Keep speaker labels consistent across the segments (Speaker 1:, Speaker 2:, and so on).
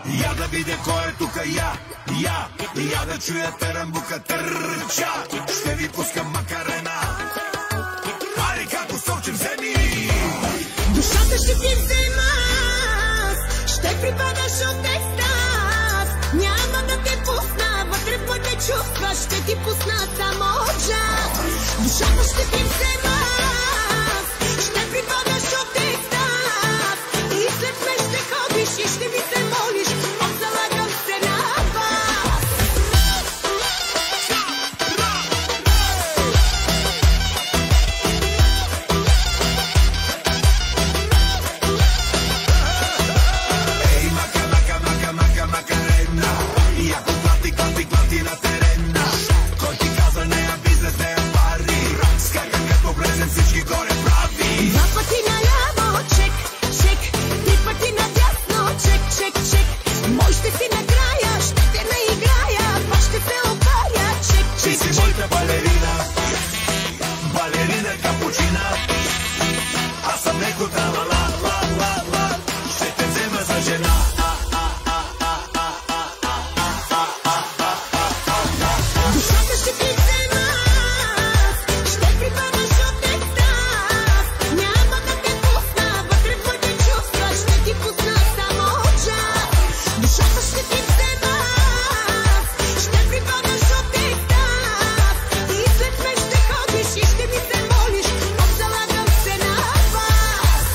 Speaker 1: Я да видя кой е тука, я да чуя терамбука търча. Ще ви пускам макарена, пари като сочим земи.
Speaker 2: Душата ще ти взема, ще припадаш от екстаз. Няма да те пусна, вътре в моите чувства ще ти пусна само джаз. Душата ще ти взема, ще припадаш от екстаз. И след мен ще ходиш и ще ми се молиш, залагам се на вас.
Speaker 1: Ей, макарена, и ако клати на терена. Кой ти каза не е бизнес, не е пари? Скака като влезем всички горе прави.
Speaker 2: Два пъти наляво, чек, чек, три пъти надясно, чек, чек, чек. Мой ще си накрая, ще те наиграя, пак ще се опаря, чек,
Speaker 1: Ти
Speaker 2: чек,
Speaker 1: си
Speaker 2: чек.
Speaker 1: моята балерина, балерина капучина. Аз съм леко тралала, ще те взема за жена.
Speaker 2: Душата ще ти взема, ще припадаш от екстаз. Няма да те пусна, вътре в моите чувства ще ти пусна само джаз. Душата ще ти взема, ще припадаш от екстаз. И след мен ще ходиш и ще ми се молиш, залагам се на вас.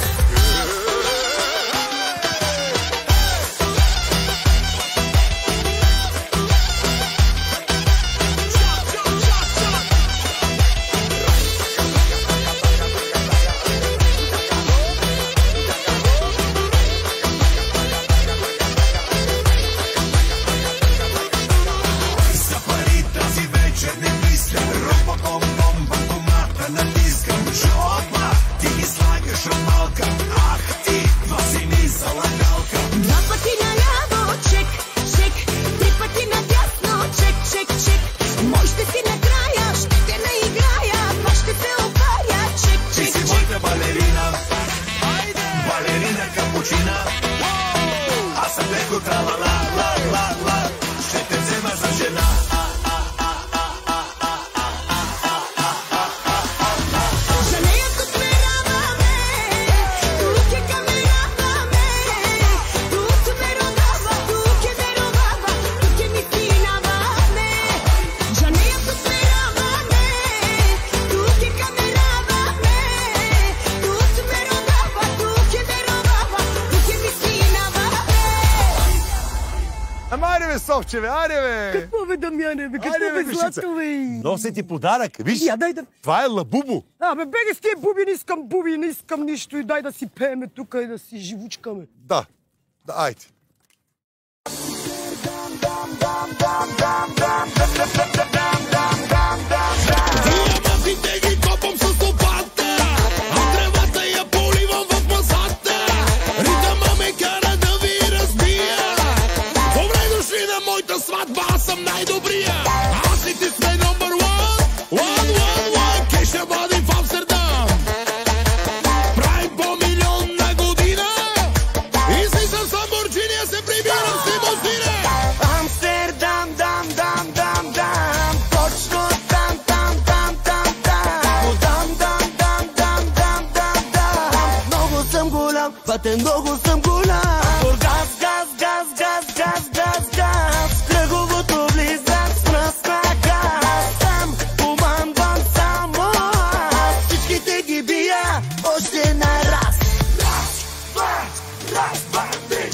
Speaker 1: За пари тази вечер не мисля, ропа банкомата натискам. Жопа, ти ги слагаш от малка, ах ти, носи ми залагалка.
Speaker 2: Два пъти наляво, чек, чек, три пъти надясно, чек, чек, чек. Мой ще си накрая, ще те наиграя, пак ще се опаря, чек,
Speaker 1: Ти
Speaker 2: чек,
Speaker 1: си
Speaker 2: чек.
Speaker 1: моята балерина, балерина капучина. Аз съм леко тралала, ще те взема за жена.
Speaker 2: За нея тук ме раваме, тук е камерата ме. Тук ме родава, тук е ме родава, тук е ми синава ме. За нея тук ме раваме, тук е камерата ме. Тук ме родава, тук е ме родава, тук е ми синава ме.
Speaker 3: Ама айде бе, Совче, айде бе!
Speaker 4: Какво бе, Дамяне, бе?
Speaker 3: Айде,
Speaker 4: Какво
Speaker 3: бе,
Speaker 4: бе,
Speaker 3: душица.
Speaker 4: злато, бе?
Speaker 3: Нося ти подарък, виж!
Speaker 4: Я, дай да...
Speaker 3: Това е лабубо.
Speaker 4: Бе, беги с тия буби, не искам буби, не искам нищо и дай да си пееме тук и да си живучкаме.
Speaker 3: Да, айде.
Speaker 5: Диамантите ги копам с лопата, а тревата я поливам в мазата. Ритъма ме кара да ви разбия. Добре дошли на моята сватба, аз съм най-добрия. Аз и ти сме номер 1, кеша бъдем в Амстердам. Правим по милион на година и си с Ламборджини се прибирам с лимузина.
Speaker 6: Амстердам, дам, точно там, дам. Много съм голям, пътен много съм голям. Бургас, газ, кръговото влизам с мръсна газ. Там командвам само аз, всичките ги бия още на раз. Раз, два, три.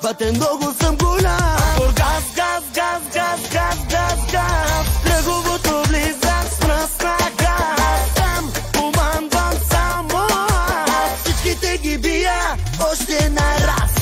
Speaker 6: бате, много съм голям. Бургас, газ, газ, газ, газ, газ, газ. Кръговото влиза с мръсна газ. Там командвам само аз. Всичките ги бия още на раз.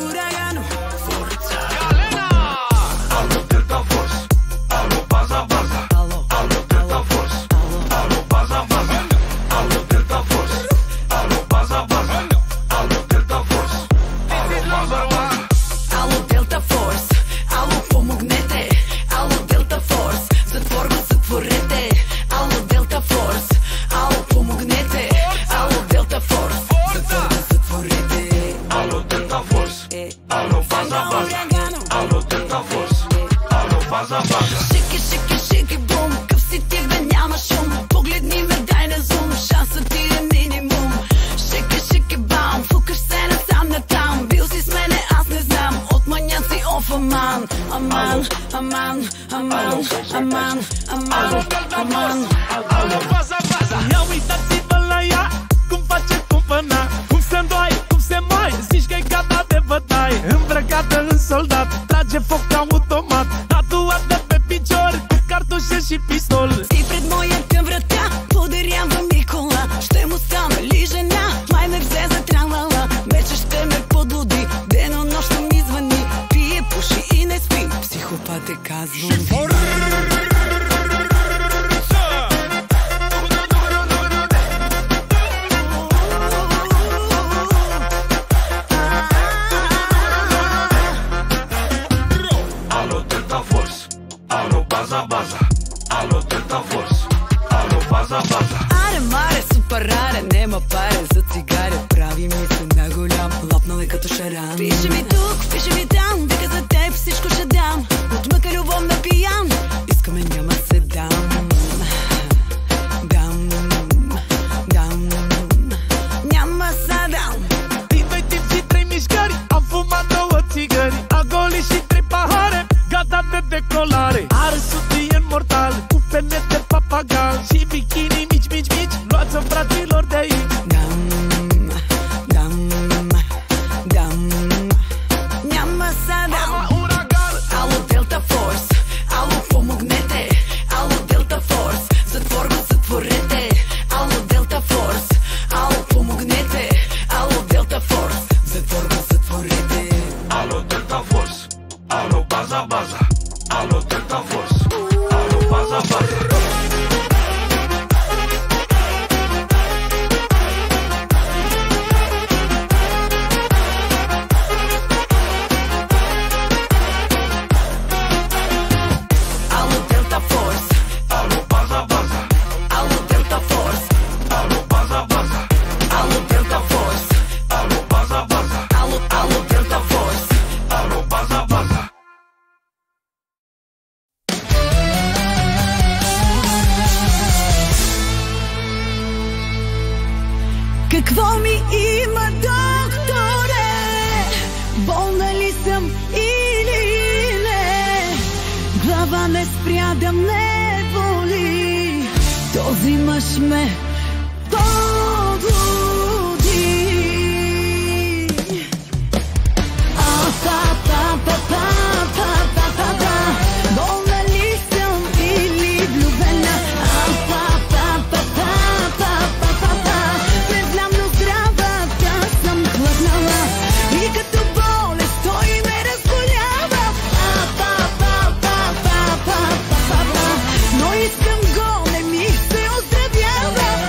Speaker 2: Uragano,
Speaker 1: Forza Galena. Allo Delta Force, allo Baza Baza. Allo Delta Force, allo Baza Baza. Allo Delta Force, allo Baza Baza. Allo Delta Force, allo Baza Baza.
Speaker 2: Ало Делта Форс, ало помогнете. Ало Делта Форс, затвор го затворете. Ало Делта Форс, ало помогнете. Ало Делта Форс, затвор го затворете.
Speaker 1: Allo Delta Force, allo Baza Baza. Allo Delta Force, allo Baza Baza.
Speaker 2: Шики, шики, шики, бум, къв си ти бе, няма шум. Погледни ме, дай на зум, шансът ти е минимум. Шики, шики, бам, фукаш се насам натам. Бил си с мене, аз не знам, от маняци оф аман. Аман, аман, аман, аман, amano, amano.
Speaker 1: Allo Baza Baza.
Speaker 7: Ia uitați-vă la ea, cum face cumpăna, cum se îndoi, cum se mai, zici că-i gata de bătaie. Îmbrăcată în soldat, trage foc automat, tatuată pe picior, cu cartușe și pistol.
Speaker 2: И пред моята врата подарява ми кола. Ще му стана ли жена, май ме взе за тралала. Вече ще ме подлуди, денонощно ми звъни. Пие, пуши и не спи, психопат е казвам.
Speaker 1: Allo Delta Force, allo Baza Baza. Allo Delta Force, allo Baza Baza.
Speaker 2: Ара,
Speaker 8: Маре, маре, супер раре, нема паре за цигаре. Прави ми се на голям, лапнал е като шаран. Пише ми тук, пише ми там, вика за теб всичко ще дам. Отмъка любов на пиян, искаме няма се дам. Дам, дам, няма се дам.
Speaker 7: Ti doi tipsi, trei mișcări, am fumat 9 țigări, agoli și 3 pahare, gata de decolare. Are sutien mortal, cu penete papagal și bikini mici, mici, mici, luați-o fraților de aici.
Speaker 8: Dam, dam, dam, няма се дам.
Speaker 7: Mama uragan,
Speaker 8: Ало, Delta Force, ало, помогнете. Ало, Delta Force, затвор го затворете. Ало, Delta Force, ало, помогнете. Ало, Delta Force, затвор го затворете.
Speaker 1: Alo Delta Force, alo baza baza, alo Delta Force, alo baza baza.
Speaker 8: Ало, Delta Force,
Speaker 1: Alo baza baza,
Speaker 8: ало, Delta Force,
Speaker 1: alo baza baza,
Speaker 8: ало, Delta Force,
Speaker 1: alo baza baza,
Speaker 8: ало, Delta Force.
Speaker 1: alo baza baza.
Speaker 8: Какво ми има, докторе? Болна ли съм или не? Глава не спря да ме боли. Този мъж ме подлуди. Болна ли съм или влюбена? Не знам, но здравата съм хладнала и като болест той ме разголява. Но искам го, не ми се оздравява.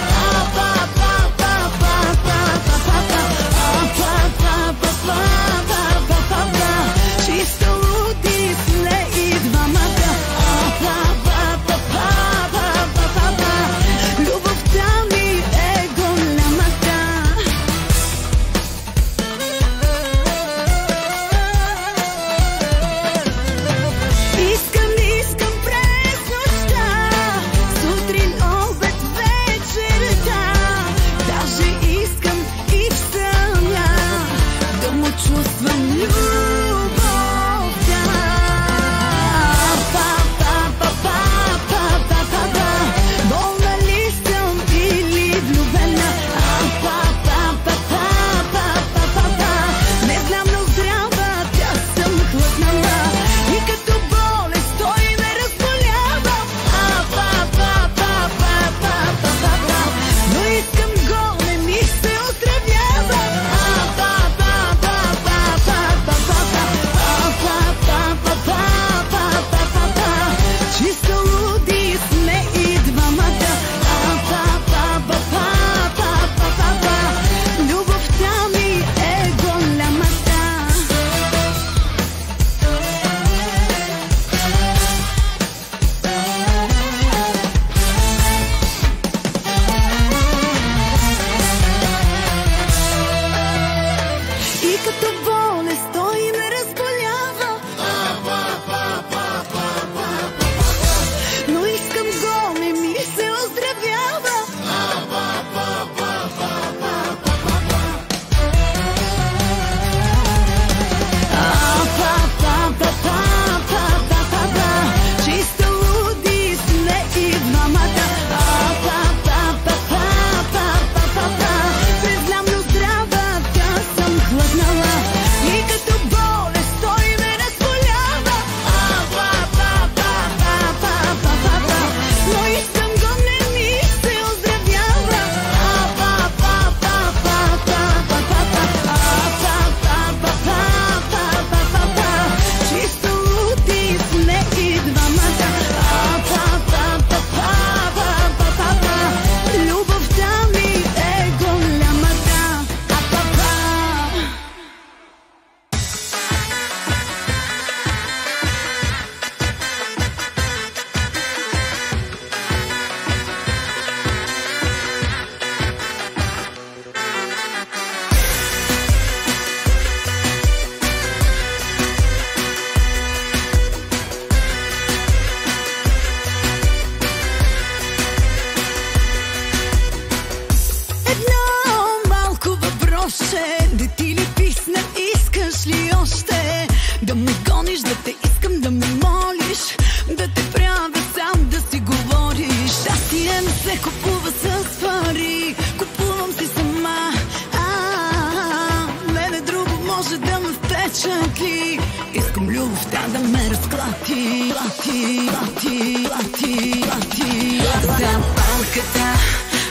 Speaker 8: Запалката,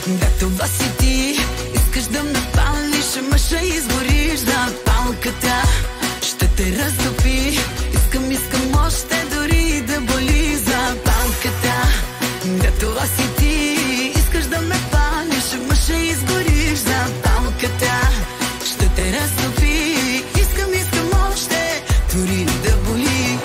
Speaker 8: да това си ти. Искаш да ме палиш, ама ще изгориш. Запалката ще те разтопи. Искам още дори да боли. Запалката, да това си ти. Искаш да ме палиш, ама ще изгориш. Запалката ще те разтопи. Искам още дори да боли.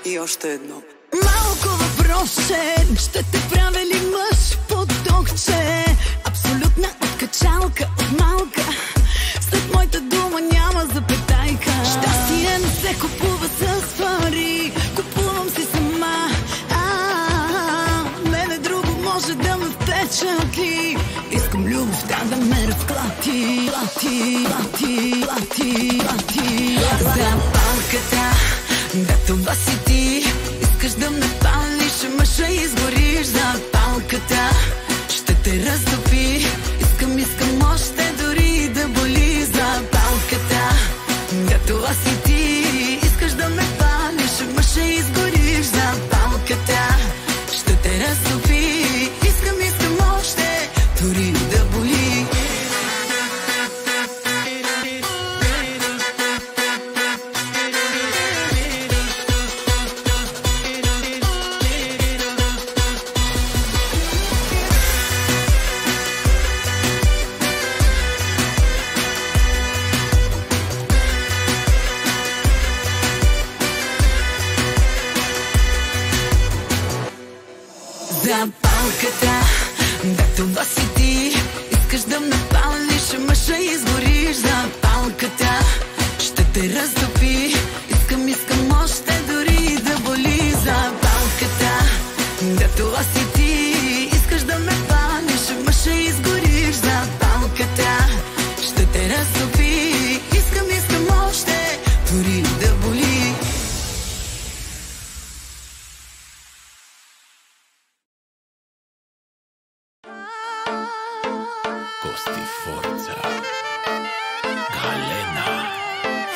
Speaker 8: И още едно. Малко въпросче, ще те правя ли мъж потокче? Абсолютна откачалка от малка. След моята дума няма запетайка. Щастие не се купува с пари, купувам си сама. Мене друго може да ме впечатли. Искам любовта да ме разклати. Запалката, да това си ти. Искаш да ме палиш, ама ще изгориш. Запалката ще те разтопи. Искам още дори да боли. Запалката, да това си ти. Искаш да ме палиш, ама ще изгориш. Запалката ще те разтопи. Искам още дори да боли. Запалката, да това си ти. Искаш да ме палиш, ама ще изгориш. Запалката ще те разтопи. Искам още дори да боли. Запалката, да това си ти. Искаш да ме палиш, ама ще изгориш. Запалката ще те разтопи. Искам още дори да боли.
Speaker 1: Costi Forza, Galena.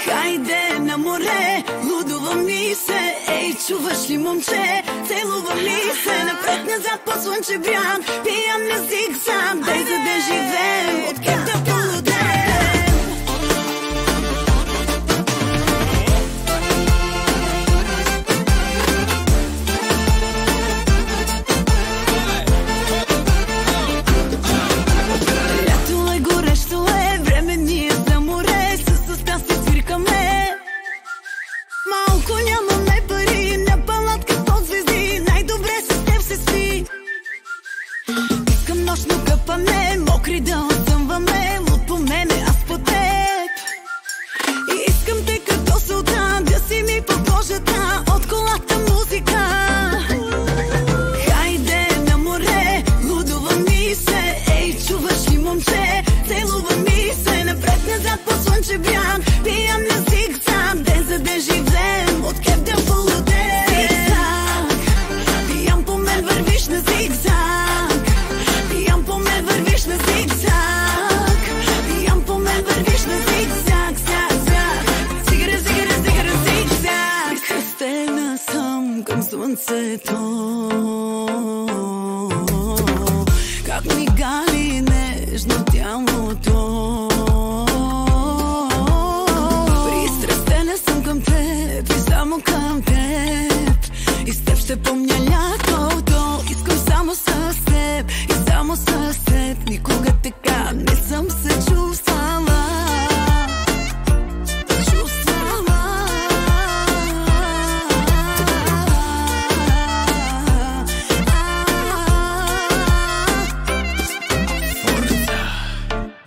Speaker 8: Хайде на море, лудува ми се. Ей, чуваш ли, момче? Целува ми се. Напред-назад по слънчев бряг. Пиям на зигзаг. Дай за да живеем, от кем да полудеем. Лято е, горещо е, време ни е за море. С уста си свиркаме. Малко нямаме пари, на палатка под звезди. Най-добре с теб се спи. Искам нощно къпане, мокри да осъмваме. Луд по мене, аз по теб. И искам те като султан да си ми по кожата. От колата музика. Хайде на море, лудува ми се. Ей, чуваш ли, момче? Целува ми се. Напред-назад по слънчев бряг. Пиям на зигзаг. Ден за да живеем, от кеп да полудеем. Зигзаг, пиям по мен, вървиш на зигзаг. Пиям по мен, вървиш на зигзаг. Пиям по мен, вървиш на зигзаг. Зигзаг, зигзаг. Прикръстена съм към слънцето. Как мигали нежно тялото. Пристрастена съм към теб и само към теб. И с теб ще помня лятото. Искам само с теб и само с теб. Никога така не съм се чувствала.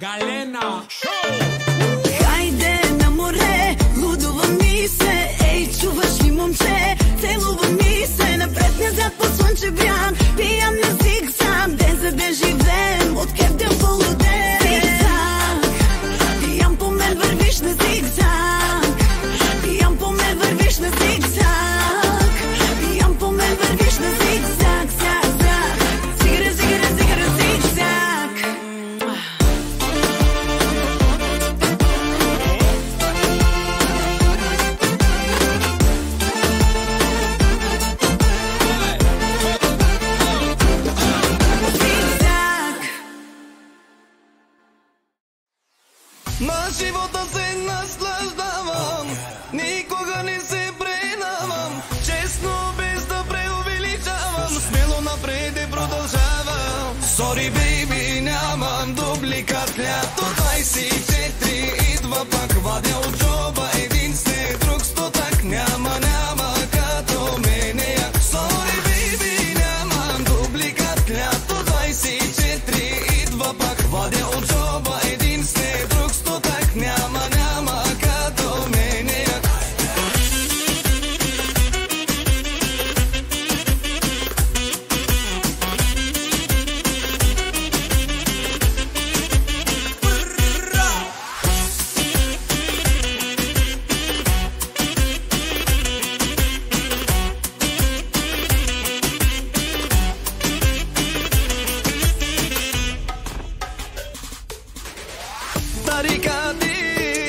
Speaker 7: Galena.
Speaker 8: Хайде на море, лудува ми се. Ей, чуваш ли, момче? Целува ми се. Напред-назад по слънчев бряг. Пиям на зигзаг. Ден за да живеем, от кеп да полудеем. Зигзаг, пиям по мен, вървиш на зигзаг. Пиям по мен, вървиш на зигзаг. Пиям по мен, вървиш на зигзаг.
Speaker 6: На живота се наслаждавам, никога не се предавам, честно без да преувеличавам, смело напред и продължавам. Sorry baby, нямам дубликат, лято 24 идва пак, вадя от джоба един след друг стотак, няма като мене. Sorry baby, нямам дубликат, лято 24 идва пак, вадя от джоба един след друг стотак, няма като мене. Тарикати,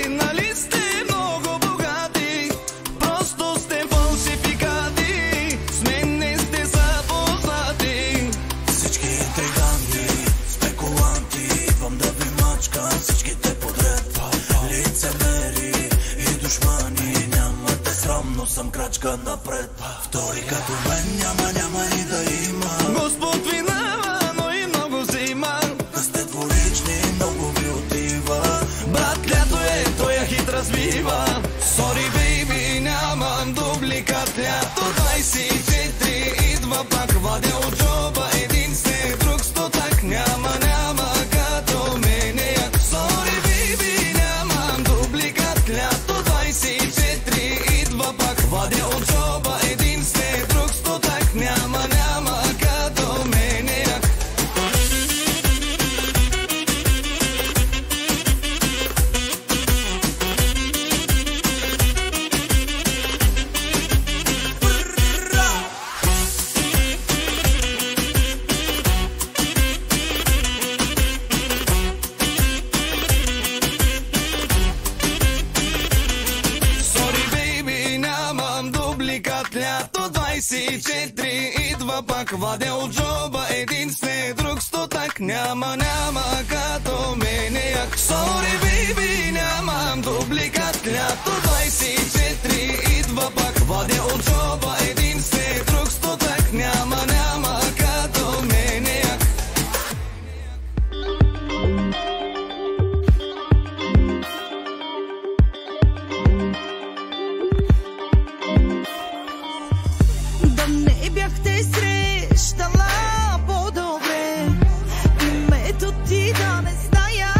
Speaker 6: нали сте много богати, просто сте фалшификати, с мен не сте запознати.
Speaker 5: Всички интриганти, спекуланти, идвам да ви мачкам всичките подред. Лицемери и душмани, нямате срам, но съм крачка напред. Втори като мен няма и да има.
Speaker 6: Господ винава, но и много взима.
Speaker 5: Да сте двулични, много ми отива.
Speaker 6: Брат, лято е, той я хит развива. Sorry baby, нямам дубликат, лято 24 идва пак, вадя от джоба един след друг стотак, няма като мене. Sorry baby, нямам дубликат, лято 24 идва пак, вадя от джоба един след друг стотак, няма като мене. Sorry baby, нямам дубликат, лято 24 идва пак, вадя от джоба един след друг стотак, няма като мене. Sorry baby, нямам дубликат, лято 24 идва пак, вадя от джоба един след друг стотак, няма като мене.
Speaker 2: Да не бяхте срещала по-добре, името ти да не зная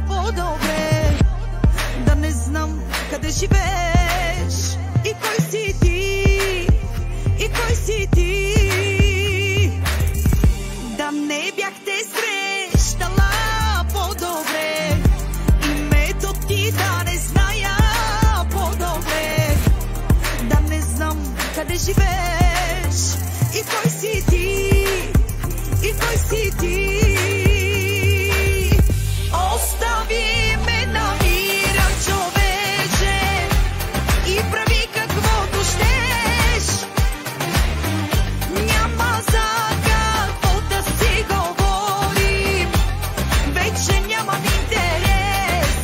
Speaker 2: по-добре, да не знам къде живееш и кой си ти, и кой си ти. Да не бяхте срещала по-добре, името ти да не зная по-добре, да не знам къде живееш и кой си ти, и кой си ти. Остави ме на мира, човече, и прави каквото щеш. Няма за какво да си говорим, вече нямам интерес.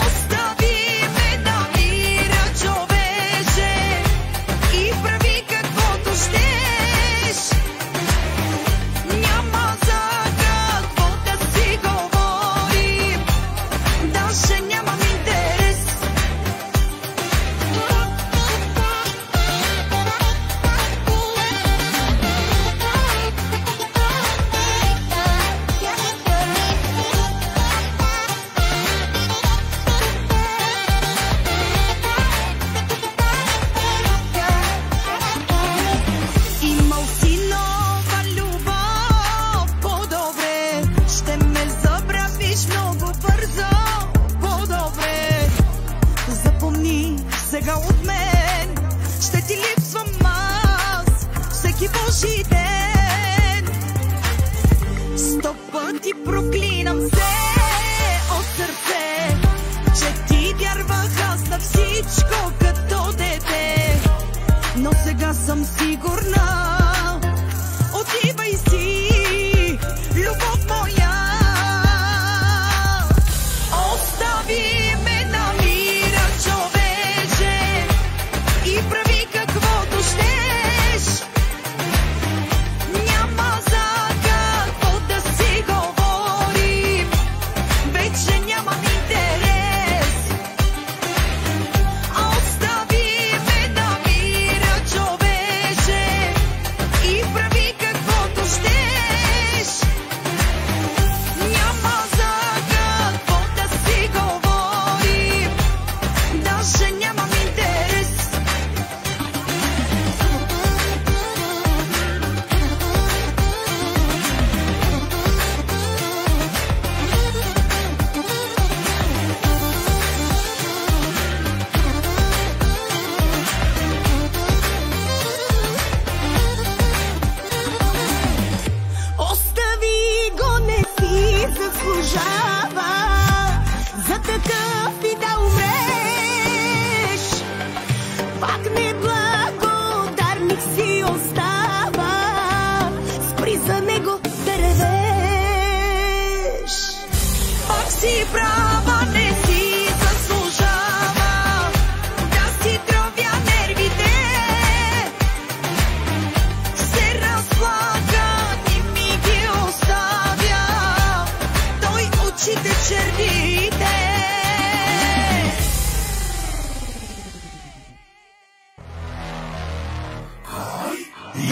Speaker 2: Остави ме на мира, човече, и прави каквото щеш. Няма за какво да си говорим, даже нямам интерес. Имал си нова любов, по-добре ще ме забравиш много бързо, по-добре. Запомни сега от мен, ще ти липсвам аз всеки Божи ден. 100 пъти проклинам се от сърце, че ти вярвах аз на всичко като дете. Но сега съм сигурна, отивай си, любов моя. такъв и да умреш. Пак неблагодарник си остава. Спри за него да ревеш. Пак си права, не си заслужава да си тровя нервите. Се разплака и ми ги оставя. Той очите черните.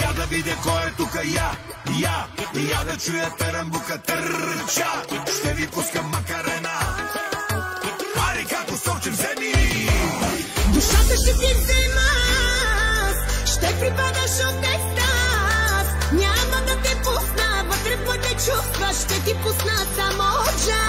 Speaker 5: Я да видя кой е тука, я да чуя тарамбука търча. Ще ви пускам макарена. Пари како Совчев вземи.
Speaker 2: Душата ще ти взема аз, ще припадаш от екстаз. Няма да те пусна вътре в моите чувства, ще ти пусна само джаз.